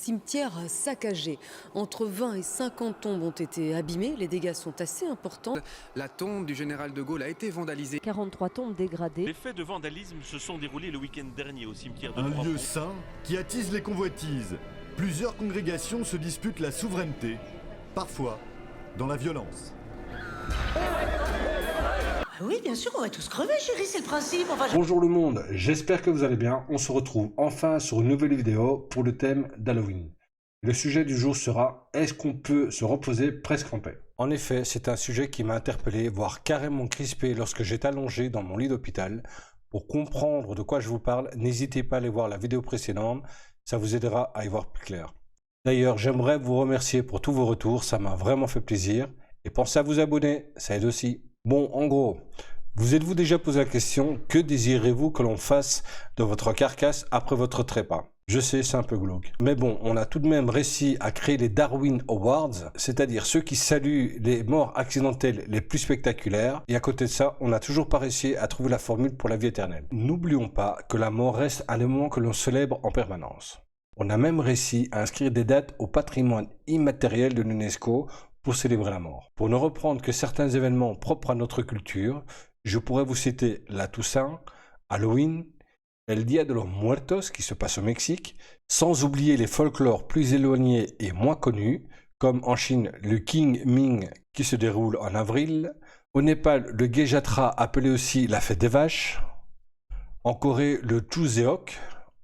cimetière saccagé. Entre 20 et 50 tombes ont été abîmées. Les dégâts sont assez importants. La tombe du général de Gaulle a été vandalisée. 43 tombes dégradées. Les faits de vandalisme se sont déroulés le week-end dernier au cimetière de Un Croix-Ponts. lieu saint qui attise les convoitises. Plusieurs congrégations se disputent la souveraineté, parfois dans la violence. Oui, bien sûr, on va tous crever, chérie, c'est le principe. Enfin, Bonjour le monde, j'espère que vous allez bien. On se retrouve enfin sur une nouvelle vidéo pour le thème d'Halloween. Le sujet du jour sera: est-ce qu'on peut se reposer presque en paix? En effet, c'est un sujet qui m'a interpellé, voire carrément crispé lorsque j'étais allongé dans mon lit d'hôpital. Pour comprendre de quoi je vous parle, n'hésitez pas à aller voir la vidéo précédente, ça vous aidera à y voir plus clair. D'ailleurs, j'aimerais vous remercier pour tous vos retours, ça m'a vraiment fait plaisir. Et pensez à vous abonner, ça aide aussi. Bon, en gros, vous êtes-vous déjà posé la question: que désirez-vous que l'on fasse de votre carcasse après votre trépas? Je sais, c'est un peu glauque. Mais bon, on a tout de même réussi à créer les Darwin Awards, c'est-à-dire ceux qui saluent les morts accidentelles les plus spectaculaires. Et à côté de ça, on n'a toujours pas réussi à trouver la formule pour la vie éternelle. N'oublions pas que la mort reste un élément que l'on célèbre en permanence. On a même réussi à inscrire des dates au patrimoine immatériel de l'UNESCO pour célébrer la mort. Pour ne reprendre que certains événements propres à notre culture, je pourrais vous citer la Toussaint, Halloween, El Día de los Muertos qui se passe au Mexique, sans oublier les folklores plus éloignés et moins connus, comme en Chine le Qing Ming qui se déroule en avril, au Népal le Gejatra appelé aussi la fête des vaches, en Corée le Chuseok,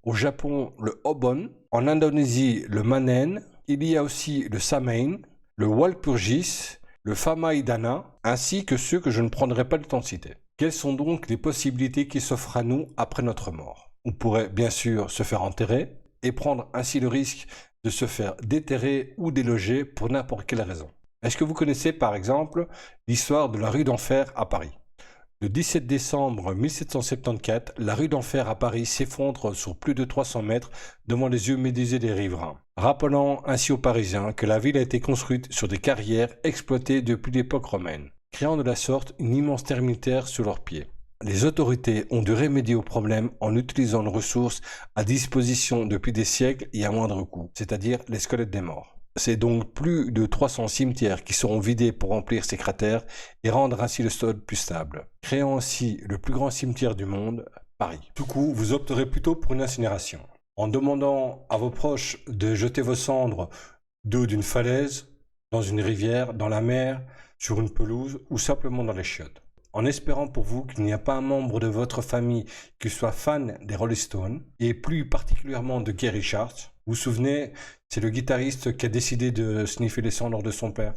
au Japon le Obon, en Indonésie le Manen, il y a aussi le Samain, le Walpurgis, le Famaidana, ainsi que ceux que je ne prendrai pas le temps de citer. Quelles sont donc les possibilités qui s'offrent à nous après notre mort? On pourrait bien sûr se faire enterrer et prendre ainsi le risque de se faire déterrer ou déloger pour n'importe quelle raison. Est-ce que vous connaissez par exemple l'histoire de la rue d'Enfer à Paris? Le 17 décembre 1774, la rue d'Enfer à Paris s'effondre sur plus de 300 mètres devant les yeux médusés des riverains, rappelant ainsi aux Parisiens que la ville a été construite sur des carrières exploitées depuis l'époque romaine, créant de la sorte une immense terre militaire sur leurs pieds. Les autorités ont dû remédier au problème en utilisant une ressource à disposition depuis des siècles et à moindre coût, c'est-à-dire les squelettes des morts. C'est donc plus de 300 cimetières qui seront vidés pour remplir ces cratères et rendre ainsi le sol plus stable, créant ainsi le plus grand cimetière du monde, Paris. Du coup, vous opterez plutôt pour une incinération, en demandant à vos proches de jeter vos cendres de haut d'une falaise, dans une rivière, dans la mer, sur une pelouse ou simplement dans les chiottes, en espérant pour vous qu'il n'y a pas un membre de votre famille qui soit fan des Rolling Stones, et plus particulièrement de Keith Richards. Vous vous souvenez, c'est le guitariste qui a décidé de sniffer les cendres de son père.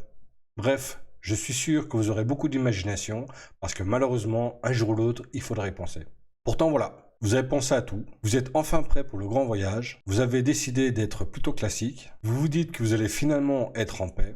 Bref, je suis sûr que vous aurez beaucoup d'imagination, parce que malheureusement, un jour ou l'autre, il faudra y penser. Pourtant voilà, vous avez pensé à tout, vous êtes enfin prêt pour le grand voyage, vous avez décidé d'être plutôt classique, vous vous dites que vous allez finalement être en paix,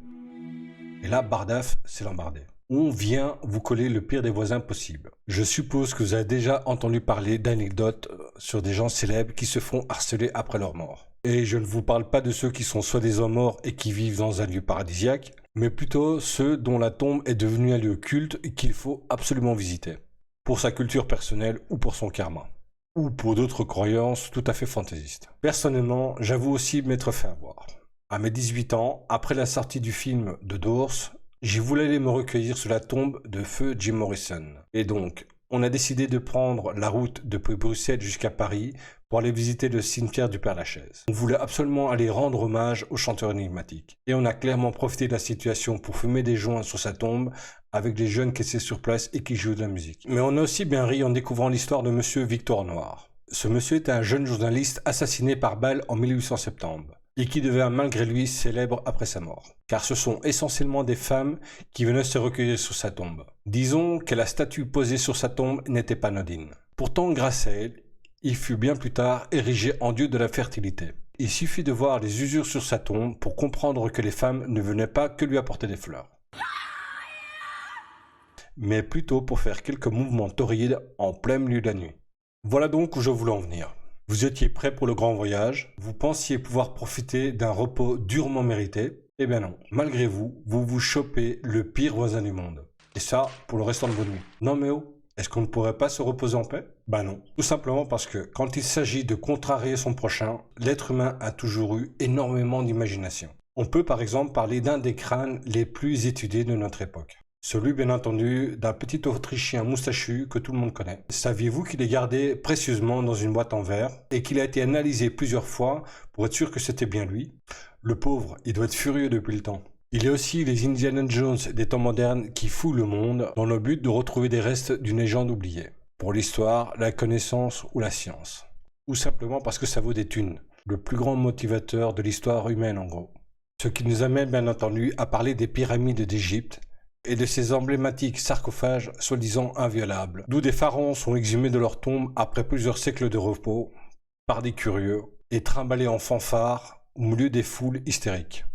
et là, bardaf, c'est l'embardé. On vient vous coller le pire des voisins possible. Je suppose que vous avez déjà entendu parler d'anecdotes sur des gens célèbres qui se font harceler après leur mort. Et je ne vous parle pas de ceux qui sont soi-disant morts et qui vivent dans un lieu paradisiaque, mais plutôt ceux dont la tombe est devenue un lieu culte et qu'il faut absolument visiter, pour sa culture personnelle ou pour son karma, ou pour d'autres croyances tout à fait fantaisistes. Personnellement, j'avoue aussi m'être fait avoir. À mes 18 ans, après la sortie du film de Doors, j'ai voulu aller me recueillir sur la tombe de feu Jim Morrison. Et donc, on a décidé de prendre la route depuis Bruxelles jusqu'à Paris pour aller visiter le cimetière du Père-Lachaise. On voulait absolument aller rendre hommage au chanteur énigmatique. Et on a clairement profité de la situation pour fumer des joints sur sa tombe avec des jeunes qui étaient sur place et qui jouaient de la musique. Mais on a aussi bien ri en découvrant l'histoire de monsieur Victor Noir. Ce monsieur était un jeune journaliste assassiné par balle en 1870. Et qui devint malgré lui célèbre après sa mort. Car ce sont essentiellement des femmes qui venaient se recueillir sur sa tombe. Disons que la statue posée sur sa tombe n'était pas anodine. Pourtant, grâce à elle, il fut bien plus tard érigé en dieu de la fertilité. Il suffit de voir les usures sur sa tombe pour comprendre que les femmes ne venaient pas que lui apporter des fleurs, mais plutôt pour faire quelques mouvements torrides en plein milieu de la nuit. Voilà donc où je voulais en venir. Vous étiez prêt pour le grand voyage, vous pensiez pouvoir profiter d'un repos durement mérité. Eh bien non, malgré vous, vous vous chopez le pire voisin du monde. Et ça, pour le restant de vos nuits. Non mais oh, Est-ce qu'on ne pourrait pas se reposer en paix? Ben non. Tout simplement parce que quand il s'agit de contrarier son prochain, l'être humain a toujours eu énormément d'imagination. On peut par exemple parler d'un des crânes les plus étudiés de notre époque. Celui bien entendu d'un petit Autrichien moustachu que tout le monde connaît. Saviez-vous qu'il est gardé précieusement dans une boîte en verre et qu'il a été analysé plusieurs fois pour être sûr que c'était bien lui? Le pauvre, il doit être furieux depuis le temps. Il y a aussi les Indiana Jones des temps modernes qui fouillent le monde dans le but de retrouver des restes d'une légende oubliée. Pour l'histoire, la connaissance ou la science. Ou simplement parce que ça vaut des thunes. Le plus grand motivateur de l'histoire humaine en gros. Ce qui nous amène bien entendu à parler des pyramides d'Égypte et de ces emblématiques sarcophages soi-disant inviolables, d'où des pharaons sont exhumés de leur tombe après plusieurs siècles de repos, par des curieux, et trimballés en fanfare au milieu des foules hystériques.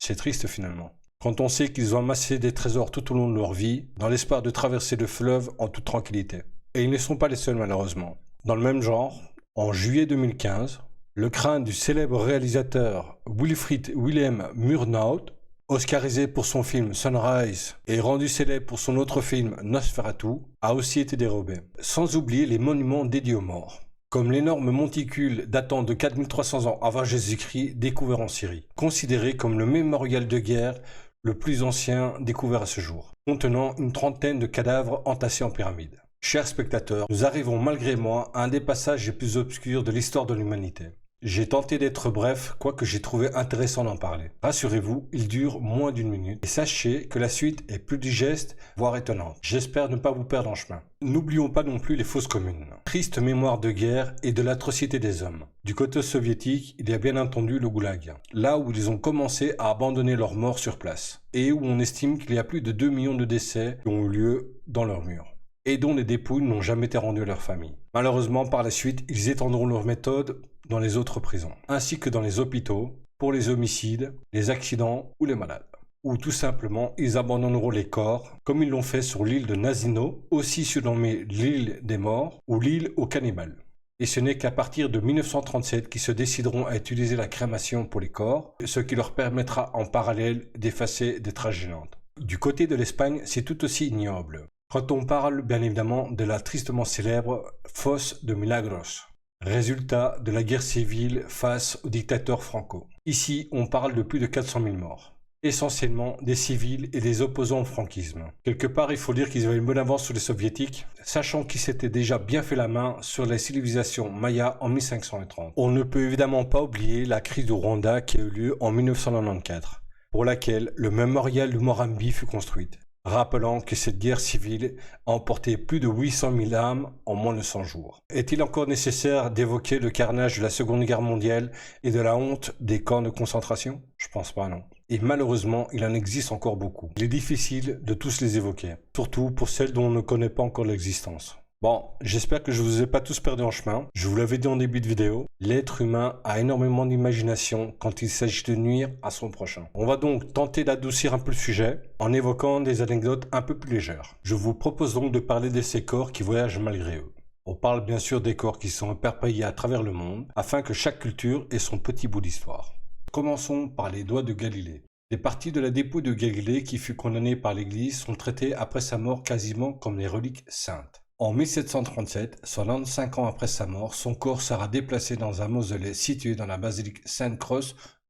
C'est triste finalement, quand on sait qu'ils ont amassé des trésors tout au long de leur vie, dans l'espoir de traverser le fleuve en toute tranquillité. Et ils ne sont pas les seuls malheureusement. Dans le même genre, en juillet 2015, le crâne du célèbre réalisateur Wilfried Willem Murnau, oscarisé pour son film Sunrise et rendu célèbre pour son autre film Nosferatu, a aussi été dérobé. Sans oublier les monuments dédiés aux morts, comme l'énorme monticule datant de 4300 ans avant Jésus-Christ découvert en Syrie, considéré comme le mémorial de guerre le plus ancien découvert à ce jour, contenant une trentaine de cadavres entassés en pyramide. Chers spectateurs, nous arrivons malgré moi à un des passages les plus obscurs de l'histoire de l'humanité. J'ai tenté d'être bref, quoique j'ai trouvé intéressant d'en parler. Rassurez-vous, il dure moins d'une minute. Et sachez que la suite est plus digeste, voire étonnante. J'espère ne pas vous perdre en chemin. N'oublions pas non plus les fosses communes. Triste mémoire de guerre et de l'atrocité des hommes. Du côté soviétique, il y a bien entendu le goulag. Là où ils ont commencé à abandonner leurs morts sur place. Et où on estime qu'il y a plus de 2 millions de décès qui ont eu lieu dans leurs murs. Et dont les dépouilles n'ont jamais été rendues à leur famille. Malheureusement, par la suite, ils étendront leur méthode dans les autres prisons, ainsi que dans les hôpitaux, pour les homicides, les accidents ou les malades. Ou tout simplement, ils abandonneront les corps, comme ils l'ont fait sur l'île de Nazino, aussi surnommée l'île des morts ou l'île aux cannibales. Et ce n'est qu'à partir de 1937 qu'ils se décideront à utiliser la crémation pour les corps, ce qui leur permettra en parallèle d'effacer des traces gênantes. Du côté de l'Espagne, c'est tout aussi ignoble. Quand on parle bien évidemment de la tristement célèbre fosse de Milagros, résultat de la guerre civile face au dictateur Franco. Ici, on parle de plus de 400 000 morts, essentiellement des civils et des opposants au franquisme. Quelque part, il faut dire qu'ils avaient une bonne avance sur les soviétiques, sachant qu'ils s'étaient déjà bien fait la main sur la civilisation maya en 1530. On ne peut évidemment pas oublier la crise du Rwanda qui a eu lieu en 1994, pour laquelle le mémorial du Morambi fut construite. Rappelant que cette guerre civile a emporté plus de 800 000 âmes en moins de 100 jours. Est-il encore nécessaire d'évoquer le carnage de la Seconde Guerre mondiale et de la honte des camps de concentration? Je pense pas, non. Et malheureusement, il en existe encore beaucoup. Il est difficile de tous les évoquer, surtout pour celles dont on ne connaît pas encore l'existence. Bon, j'espère que je vous ai pas tous perdu en chemin. Je vous l'avais dit en début de vidéo, l'être humain a énormément d'imagination quand il s'agit de nuire à son prochain. On va donc tenter d'adoucir un peu le sujet en évoquant des anecdotes un peu plus légères. Je vous propose donc de parler de ces corps qui voyagent malgré eux. On parle bien sûr des corps qui sont éparpillés à travers le monde afin que chaque culture ait son petit bout d'histoire. Commençons par les doigts de Galilée. Les parties de la dépouille de Galilée qui fut condamnée par l'Église sont traitées après sa mort quasiment comme des reliques saintes. En 1737, soit 95 ans après sa mort, son corps sera déplacé dans un mausolée situé dans la basilique Sainte-Croix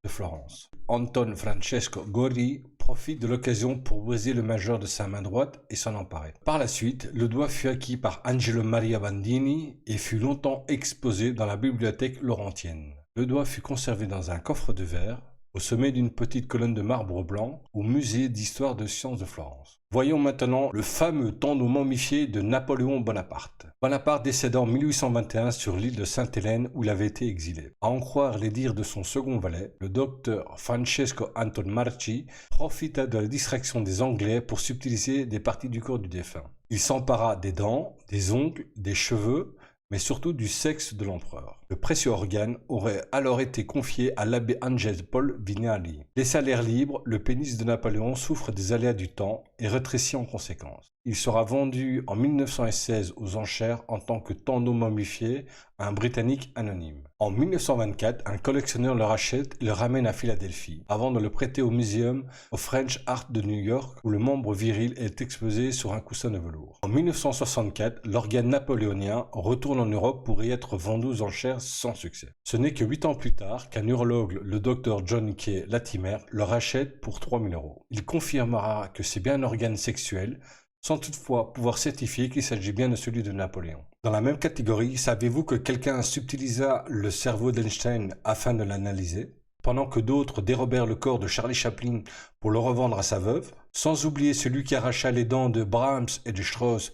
de Florence. Anton Francesco Gori profite de l'occasion pour briser le majeur de sa main droite et s'en emparer. Par la suite, le doigt fut acquis par Angelo Maria Bandini et fut longtemps exposé dans la bibliothèque laurentienne. Le doigt fut conservé dans un coffre de verre, au sommet d'une petite colonne de marbre blanc, au musée d'histoire de sciences de Florence. Voyons maintenant le fameux tendon momifié de Napoléon Bonaparte. Bonaparte décéda en 1821 sur l'île de Sainte-Hélène où il avait été exilé. À en croire les dires de son second valet, le docteur Francesco Anton Marchi profita de la distraction des Anglais pour subtiliser des parties du corps du défunt. Il s'empara des dents, des ongles, des cheveux, mais surtout du sexe de l'empereur. Le précieux organe aurait alors été confié à l'abbé Angel Paul Vignali. Laissé à l'air libre, le pénis de Napoléon souffre des aléas du temps et rétrécit en conséquence. Il sera vendu en 1916 aux enchères en tant que tendon momifié à un Britannique anonyme. En 1924, un collectionneur le rachète et le ramène à Philadelphie, avant de le prêter au Museum of French Art de New York, où le membre viril est exposé sur un coussin de velours. En 1964, l'organe napoléonien retourne en Europe pour y être vendu aux enchères sans succès. Ce n'est que 8 ans plus tard qu'un urologue, le Dr John K. Latimer, le rachète pour 3 000 €. Il confirmera que c'est bien un organe sexuel, sans toutefois pouvoir certifier qu'il s'agit bien de celui de Napoléon. Dans la même catégorie, savez-vous que quelqu'un subtilisa le cerveau d'Einstein afin de l'analyser, pendant que d'autres dérobèrent le corps de Charlie Chaplin pour le revendre à sa veuve, sans oublier celui qui arracha les dents de Brahms et de Strauss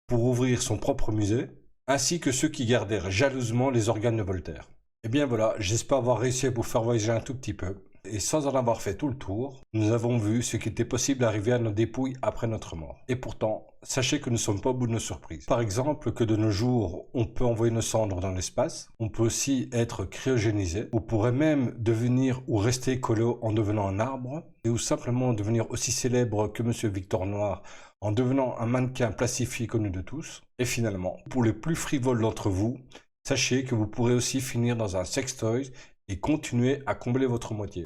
pour ouvrir son propre musée, ainsi que ceux qui gardèrent jalousement les organes de Voltaire. Et bien voilà, j'espère avoir réussi à vous faire voyager un tout petit peu. Et sans en avoir fait tout le tour, nous avons vu ce qui était possible d'arriver à nos dépouilles après notre mort. Et pourtant, sachez que nous ne sommes pas au bout de nos surprises. Par exemple, que de nos jours, on peut envoyer nos cendres dans l'espace, on peut aussi être cryogénisé, on pourrait même devenir ou rester collé en devenant un arbre, et ou simplement devenir aussi célèbre que Monsieur Victor Noir en devenant un mannequin plastifié connu de tous. Et finalement, pour les plus frivoles d'entre vous, sachez que vous pourrez aussi finir dans un sextoy et continuer à combler votre moitié.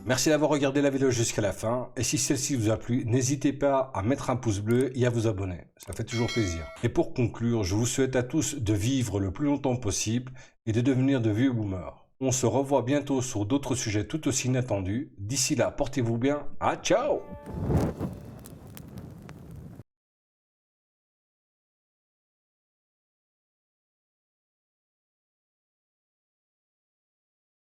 Merci d'avoir regardé la vidéo jusqu'à la fin, et si celle-ci vous a plu, n'hésitez pas à mettre un pouce bleu et à vous abonner, ça fait toujours plaisir. Et pour conclure, je vous souhaite à tous de vivre le plus longtemps possible et de devenir de vieux boomers. On se revoit bientôt sur d'autres sujets tout aussi inattendus. D'ici là, portez-vous bien, ciao!